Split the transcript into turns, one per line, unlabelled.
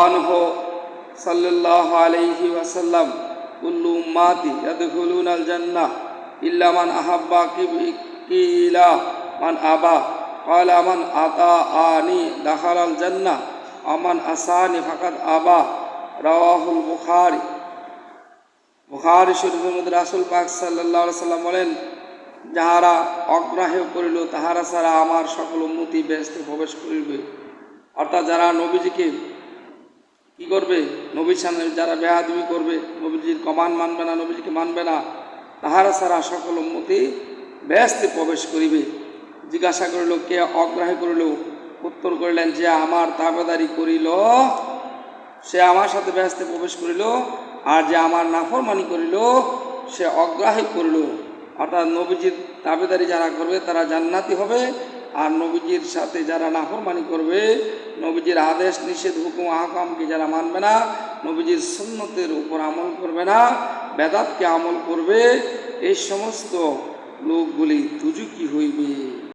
আনহু সাল্লাল্লাহু আলাইহি ওয়াসাল্লাম কুল্লু উম্মাতি ইয়াদখুলুনাল জান্নাহ ইল্লা মান আহাব্বা কিলা মান আবা ক্বালা মান আতাআনি দাখালাল জান্নাহ আমান আসানি ফাকাদ আবা রাওয়াহুল বুখারী। বুখারী শরীফের মধ্যে রাসূল পাক সাল্লাল্লাহু আলাইহি ওয়াসাল্লাম বলেন, যাহারা অগ্রাহ্য করিল তাহারা ছাড়া আমার সকল উম্মতি বেহেশতে প্রবেশ করিবে। অর্থাৎ যারা নবীজিকে কি করবে, নবীর সামনে যারা বেয়াদবি করবে, নবীজির কমান্ড মানবে না, নবীজিকে মানবে না, তাহারা ছাড়া সকল উম্মতি বেহেশতে প্রবেশ করিবে। জিজ্ঞাসা করিল, কে অগ্রাহ্য করিল? উত্তর করিলেন, যে আমার তাবেদারি করিল সে আমার সাথে বেহেশতে প্রবেশ করিল, আর যে আমার নাফরমানি করিল সে অগ্রাহ্য করিল। অর্থাৎ নবীজির তাবেদারি যারা করবে তারা জান্নাতি হবে, আর নবীজির সাথে যারা নাফরমানি করবে, নবীজির আদেশ নিষেধ হুকুম আহকামকে যারা মানবে না, নবীজির সুন্নতের উপর আমল করবে না, বেদাতকে আমল করবে, এই সমস্ত লোকগুলি দুজকি হইবে।